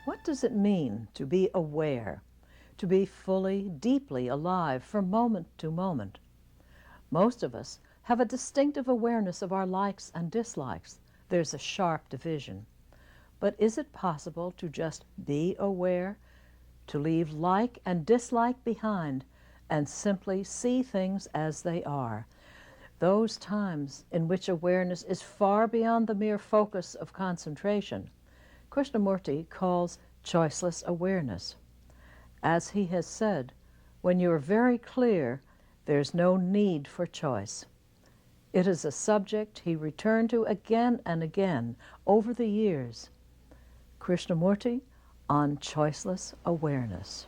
What does it mean to be aware, to be fully, deeply alive from moment to moment? Most of us have a distinctive awareness of our likes and dislikes. There's a sharp division. But is it possible to just be aware, to leave like and dislike behind, and simply see things as they are? Those times in which awareness is far beyond the mere focus of concentration, Krishnamurti calls choiceless awareness. As he has said, when you're very clear, there's no need for choice. It is a subject he returned to again and again over the years. Krishnamurti on choiceless awareness.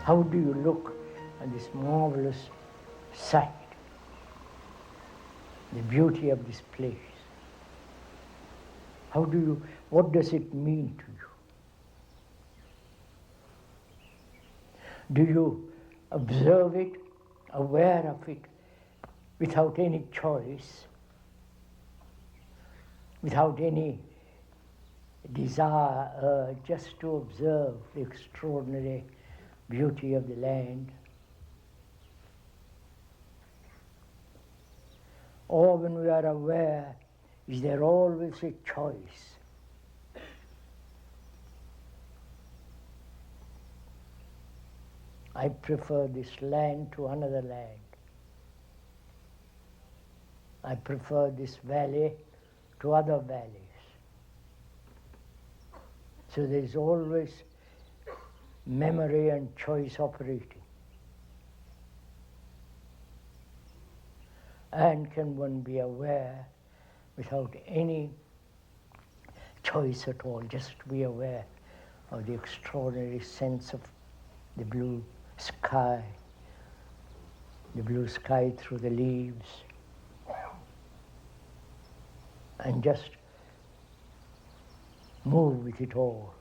How do you look at this marvelous sight, the beauty of this place? What does it mean to you? Do you observe it, aware of it, without any choice, without any desire, just to observe the extraordinary beauty of the land? Or when we are aware, is there always a choice? I prefer this land to another land. I prefer this valley to other valleys. So there is always memory and choice operating. And can one be aware without any choice at all, just be aware of the extraordinary sense of the blue sky through the leaves, and just move with it all.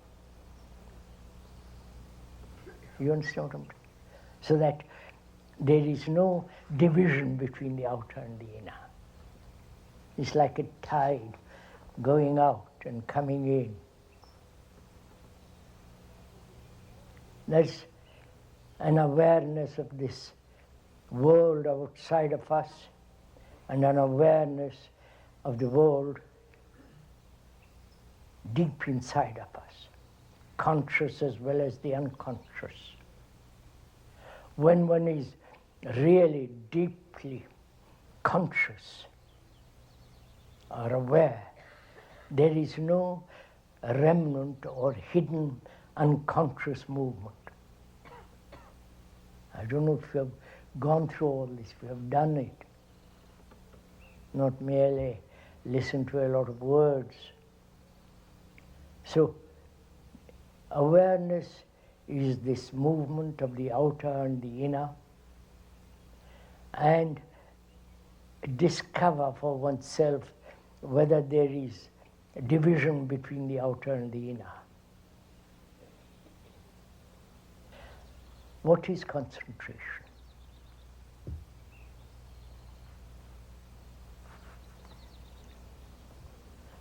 You understand what I'm saying? So that there is no division between the outer and the inner. It's like a tide going out and coming in. There's an awareness of this world outside of us and an awareness of the world deep inside of us, conscious as well as the unconscious. When one is really deeply conscious or aware, there is no remnant or hidden unconscious movement. I don't know if you have gone through all this, if you have done it, not merely listen to a lot of words. So awareness is this movement of the outer and the inner, and discover for oneself whether there is a division between the outer and the inner. What is concentration?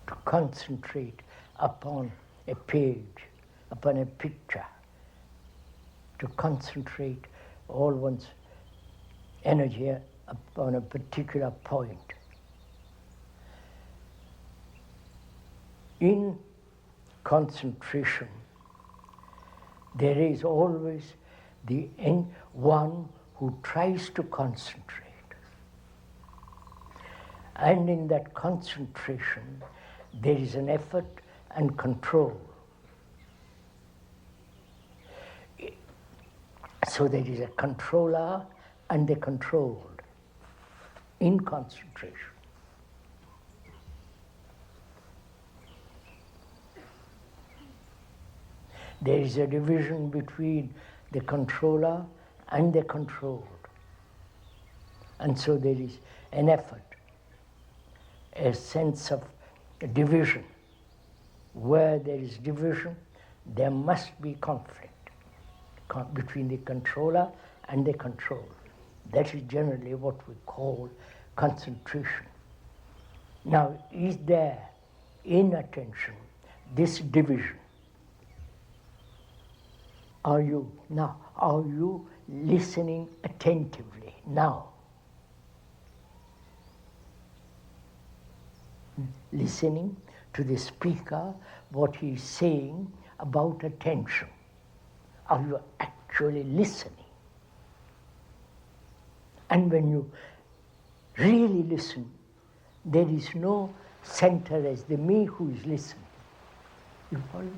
To concentrate upon a page, upon a picture, to concentrate all one's energy upon a particular point. in concentration, there is always one who tries to concentrate. And in that concentration, there is an effort and control. So there is a controller and a controlled in concentration. There is a division between the controller and the controlled. And so there is an effort, a sense of division. Where there is division, there must be conflict between the controller and the controlled. That is generally what we call concentration. Now, is there in attention this division? Are you listening attentively now? Listening to the speaker, what he is saying about attention. Are you actually listening? And when you really listen, there is no center as the me who is listening. You follow me?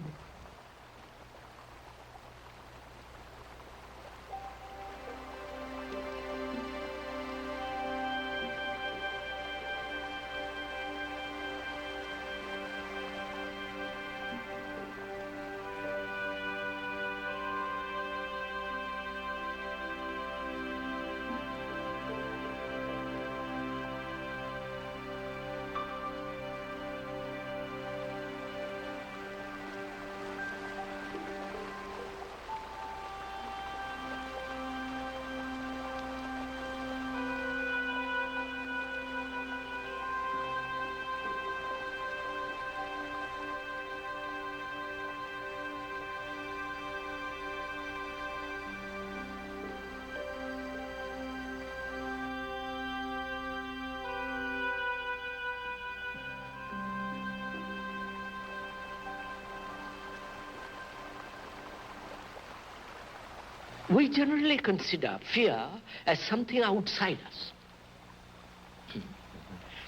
We generally consider fear as something outside us.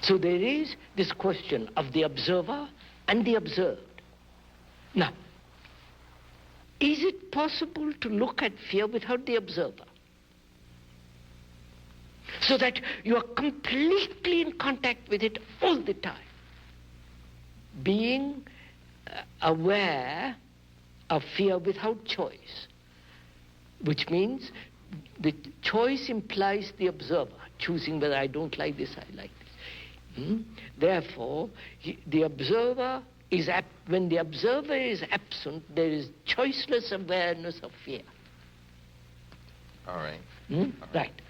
So there is this question of the observer and the observed. Now, is it possible to look at fear without the observer? So that you are completely in contact with it all the time. Being aware of fear without choice. Which means the choice implies the observer, choosing whether I don't like this, I like this. Therefore, the observer is, when the observer is absent, there is choiceless awareness of fear. All right. Right.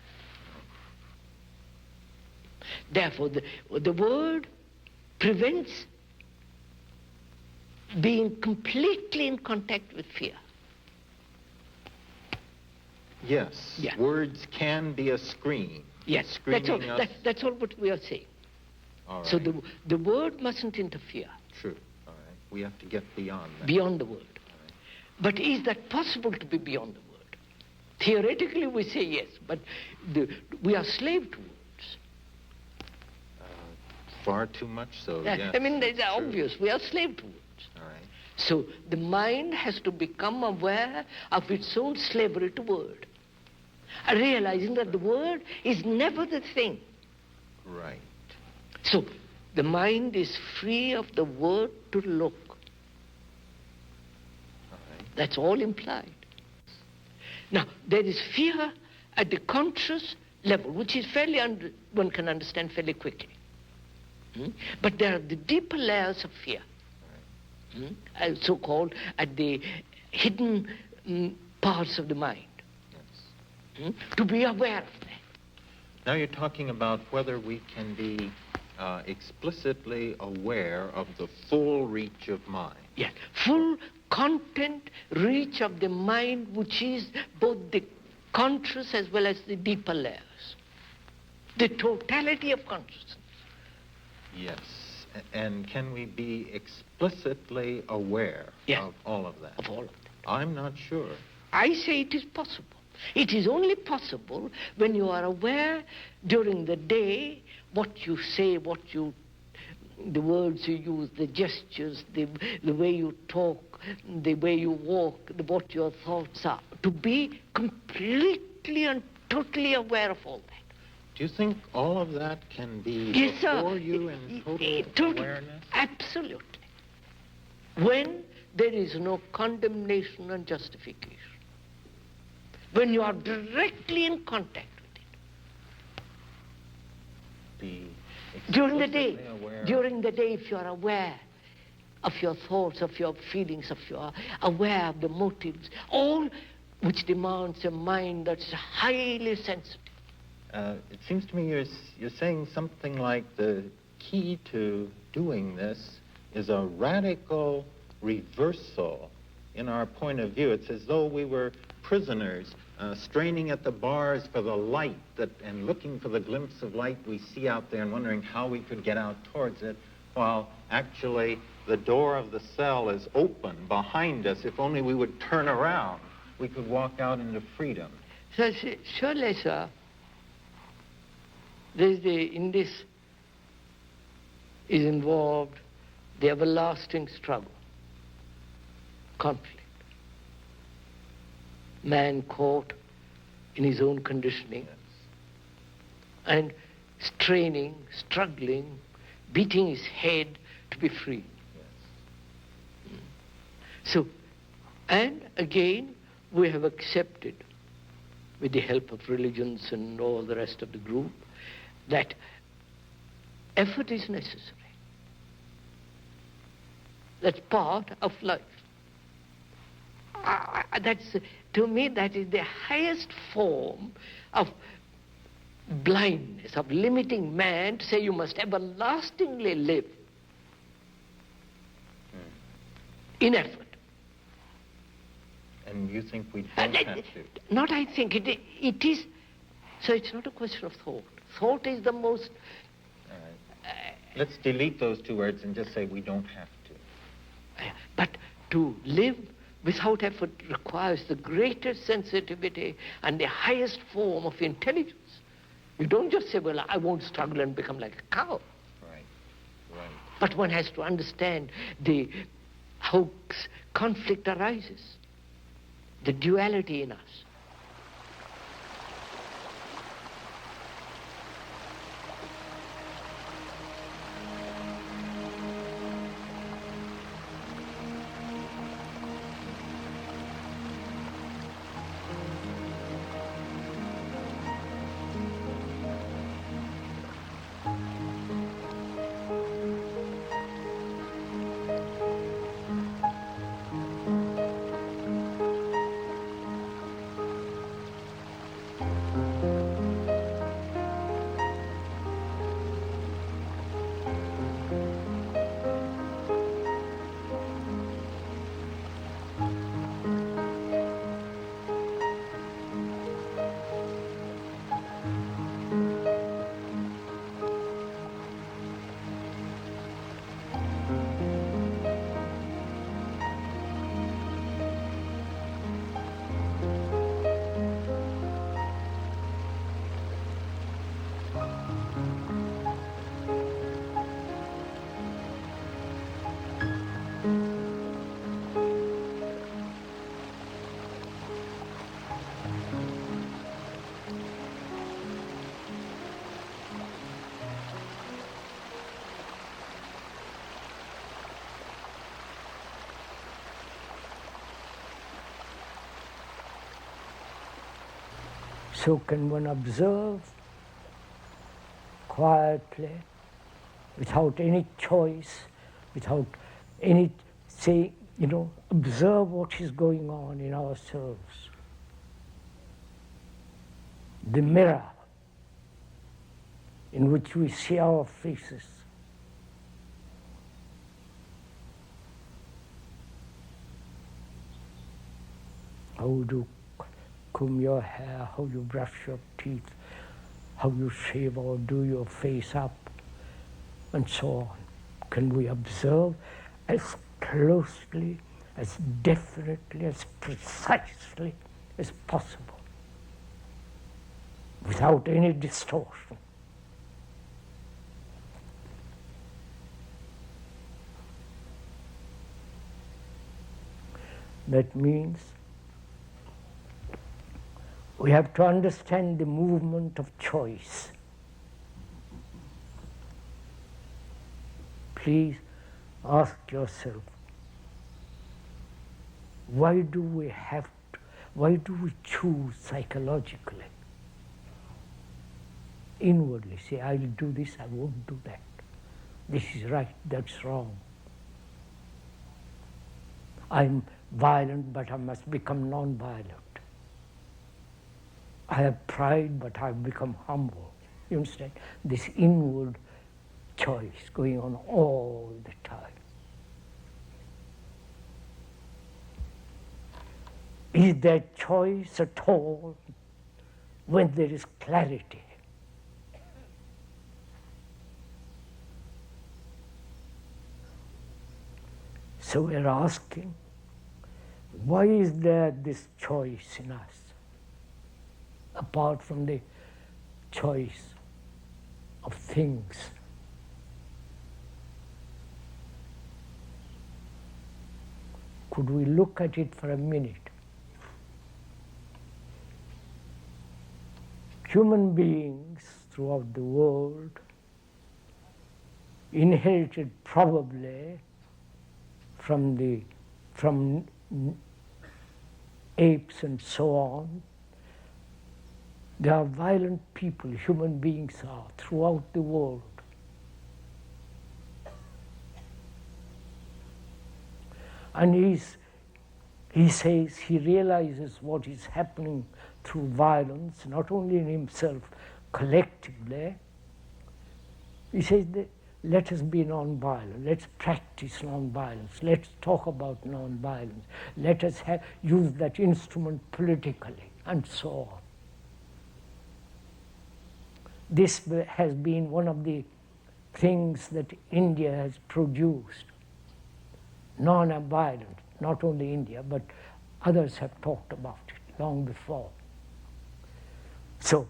Therefore, the word prevents being completely in contact with fear. Yes, yeah. Words can be a screen. Yes, that's all what we are saying. All right. So the word mustn't interfere. True. All right. We have to get beyond that. Beyond the word. Right. But is that possible to be beyond the word? Theoretically we say yes, but we are slave to words. Far too much so, yes. I mean, it's obvious. We are slave to words. All right. So the mind has to become aware of its own slavery to word. Realizing that the word is never the thing. Right. So the mind is free of the word to look. All right. That's all implied. Now, there is fear at the conscious level, which is one can understand fairly quickly. But there are the deeper layers of fear, so-called at the hidden parts of the mind. Yes. To be aware of that. Now you're talking about whether we can be explicitly aware of the full reach of mind. Yes, full content reach of the mind, which is both the conscious as well as the deeper layers. The totality of consciousness. Yes. And can we be explicit explicitly aware Yeah. of all of that? Of all of that. I'm not sure. I say it is possible. It is only possible when you are aware during the day what you say, the words you use, the gestures, the way you talk, the way you walk, what your thoughts are, to be completely and totally aware of all that. Do you think all of that can be Yes, before sir. you in total awareness? Absolutely. When there is no condemnation and justification. When you are directly in contact with it. Be During the day, explicitly aware. during the day, if you are aware of your thoughts, of your feelings, if you are aware of the motives, all which demands a mind that's highly sensitive. It seems to me you're saying something like the key to doing this is a radical reversal in our point of view. It's as though we were prisoners straining at the bars for the light and looking for the glimpse of light we see out there and wondering how we could get out towards it, while actually the door of the cell is open behind us. If only we would turn around, we could walk out into freedom. So surely, sir, in this is involved the everlasting struggle, conflict. Man caught in his own conditioning and straining, struggling, beating his head to be free. So, and again, we have accepted, with the help of religions and all the rest of the group, that effort is necessary. That's part of life. To me, that is the highest form of blindness, of limiting man to say you must everlastingly live in effort. And you think we don't have to? Not I think, it is, so it's not a question of thought. Thought is the most... All right. Let's delete those two words and just say we don't have to. But to live without effort requires the greatest sensitivity and the highest form of intelligence. You don't just say, well, I won't struggle and become like a cow. Right. But one has to understand how conflict arises, the duality in us. So can one observe quietly, without any choice, without any say, observe what is going on in ourselves. The mirror in which we see our faces. How you comb your hair, how you brush your teeth, how you shave or do your face up, and so on. Can we observe as closely, as definitely, as precisely as possible, without any distortion. That means we have to understand the movement of choice. Please ask yourself, why do we choose psychologically? Inwardly say, I will do this, I won't do that. This is right, that's wrong. I'm violent, but I must become non-violent. I have pride, but I've become humble. You understand? This inward choice going on all the time. Is there choice at all when there is clarity? So we're asking, why is there this choice in us, apart from the choice of things? Could we look at it for a minute? Human beings throughout the world inherited probably from apes and so on. They are violent people, human beings are, throughout the world. And he says he realizes what is happening through violence, not only in himself, collectively. He says that let us be non-violent, let's practice non-violence, let's talk about non-violence, let us use that instrument politically, and so on. This has been one of the things that India has produced, non-violent, not only India, but others have talked about it long before. So,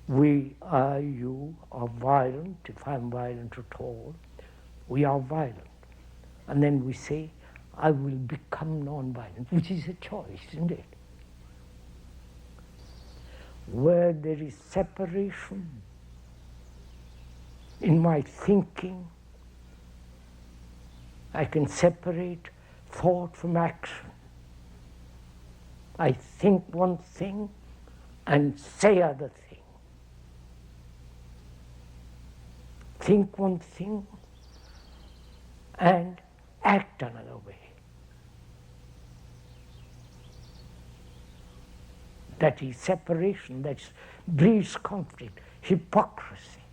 you are violent, if I'm violent at all, we are violent. And then we say, I will become non-violent, which is a choice, isn't it? Where there is separation in my thinking, I can separate thought from action. I think one thing and say other thing. Think one thing and act another way. That is separation, that breeds conflict, hypocrisy.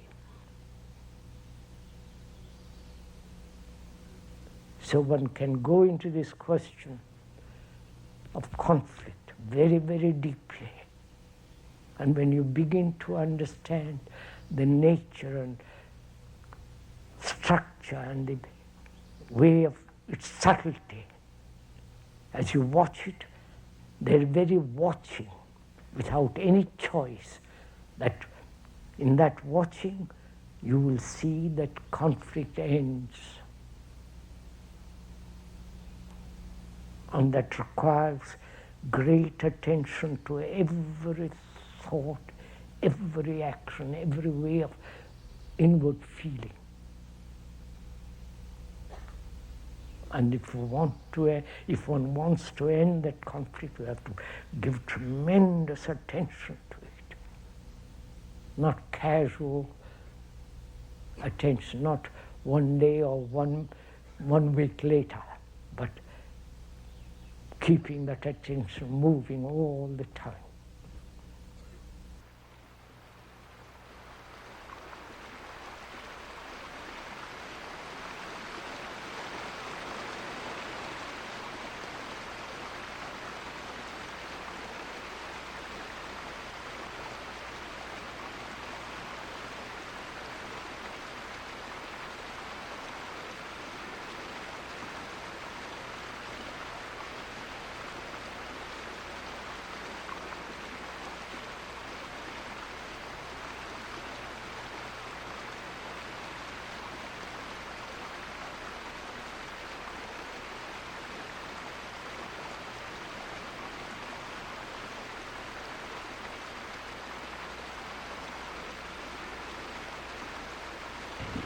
So one can go into this question of conflict very, very deeply. And when you begin to understand the nature and structure and the way of its subtlety, as you watch it, they're very watching without any choice. That in that watching, you will see that conflict ends. And that requires great attention to every thought, every action, every way of inward feeling. And if one wants to end that conflict, we have to give tremendous attention to it. Not casual attention, not one day or one week later, but keeping that attention moving all the time.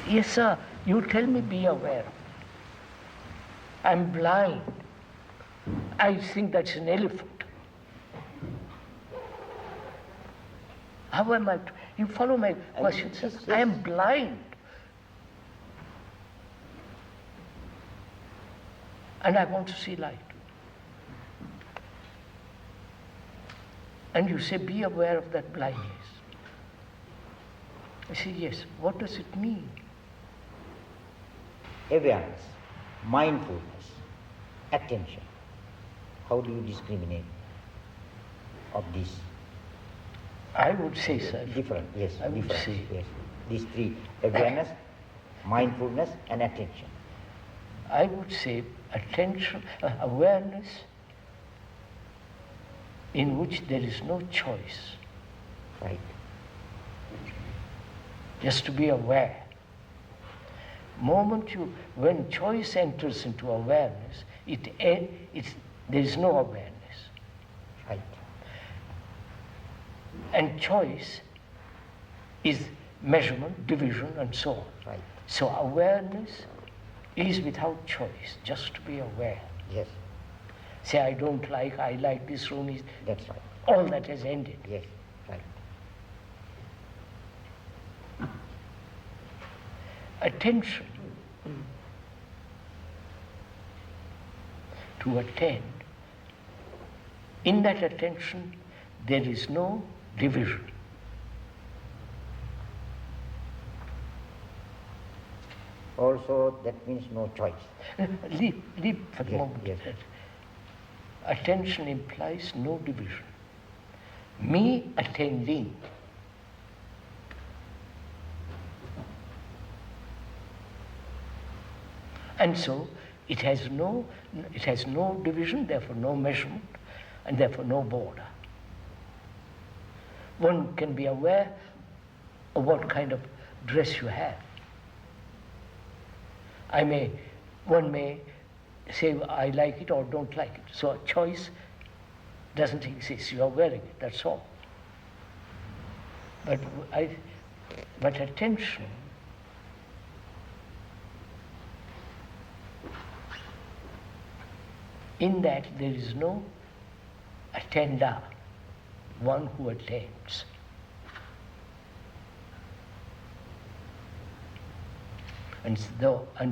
Yes, sir, you tell me be aware. I'm blind. I think that's an elephant. How am I? You follow my question, sir? Yes. I am blind. And I want to see light. And you say, be aware of that blindness. I say, yes. What does it mean? Awareness, mindfulness, attention. How do you discriminate of these? I would say, sir. Different, yes, I would different, say. yes. These three: awareness, mindfulness, and attention. I would say attention, awareness in which there is no choice. Right. Just to be aware. When choice enters into awareness, there is no awareness. Right. And choice is measurement, division, and so on. Right. So awareness is without choice, just to be aware. Yes. Say, I like this room, That's right. all that has ended. Yes. Right. Attention to attend. In that attention, there is no division. Also, that means no choice. Leave for the Yes, moment. yes. Attention implies no division. Me attending. And so it has no division, therefore no measurement, and therefore no border. One can be aware of what kind of dress you have. One may say, I like it or don't like it. So a choice doesn't exist. You are wearing it, that's all. But attention in that there is no attender, one who attends. And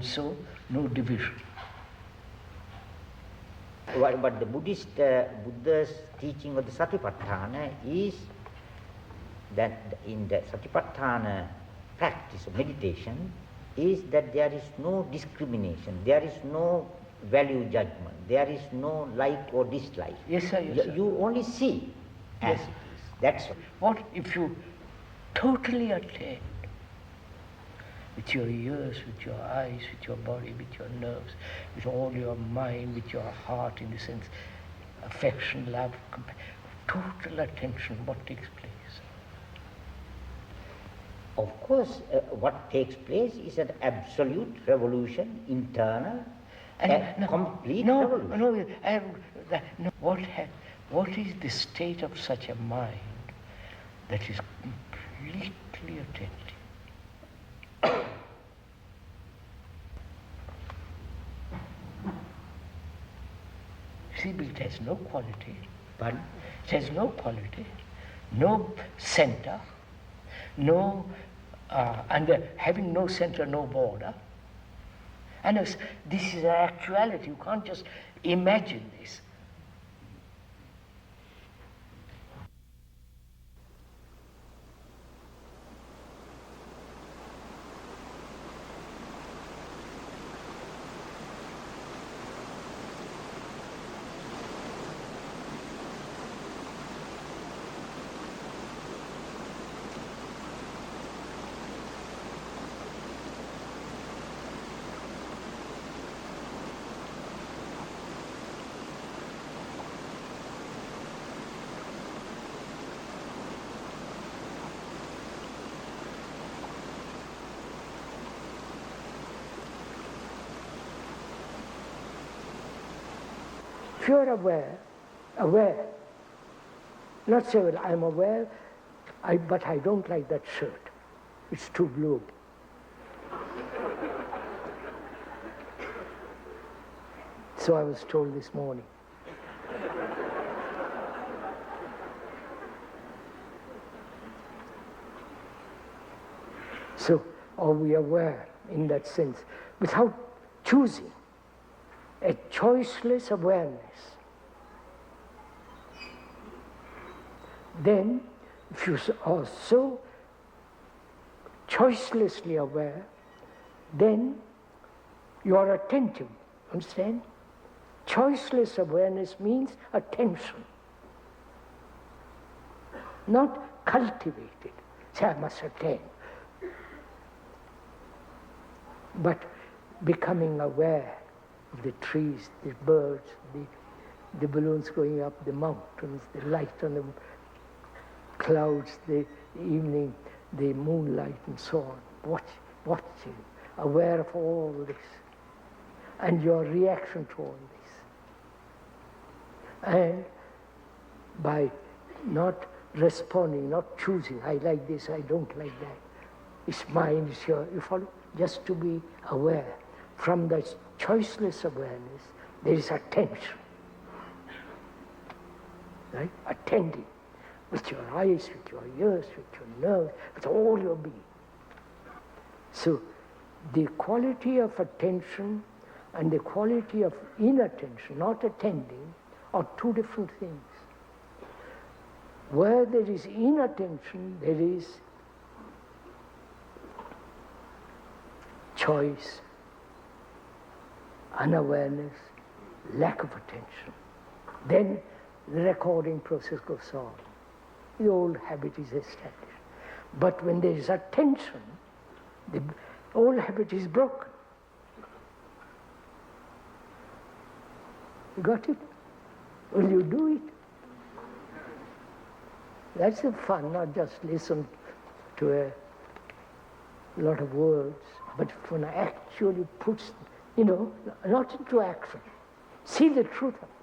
so no division. But the Buddha's teaching of the Satipatthana is that in the Satipatthana practice of meditation is that there is no discrimination, there is no value judgment, there is no like or dislike. Yes, sir, yes, sir. You only see as Yes. it is. That's all. What if you totally attend with your ears, with your eyes, with your body, with your nerves, with all your mind, with your heart, in the sense, affection, love, total attention, what takes place? Of course, what takes place is an absolute revolution, internal, complete revolution. What is the state of such a mind that is completely attentive? See, but it has no quality. Pardon? It has no quality, no center, having no center, no border. And this is an actuality. You can't just imagine this. If you're aware, not say, well, I'm aware, but I don't like that shirt. It's too blue. So I was told this morning. So, are we aware in that sense, without choosing, a choiceless awareness? Then, if you are so choicelessly aware, then you are attentive. Understand? Choiceless awareness means attention, not cultivated. Say, I must attend. But becoming aware of the trees, the birds, the balloons going up, the mountains, the light on the clouds, the evening, the moonlight and so on. Watching, aware of all this, and your reaction to all this. And by not responding, not choosing, I like this, I don't like that, it's mine, it's yours, you follow? Just to be aware. From that choiceless awareness, there is attention. Right? Attending with your eyes, with your ears, with your nerves, with all your being. So, the quality of attention and the quality of inattention, not attending, are two different things. Where there is inattention, there is choice, unawareness, lack of attention. Then the recording process goes on. The old habit is established. But when there is attention, the old habit is broken. You got it? Will you do it? That's the fun, not just listen to a lot of words, but if one actually puts, not into action, see the truth of it.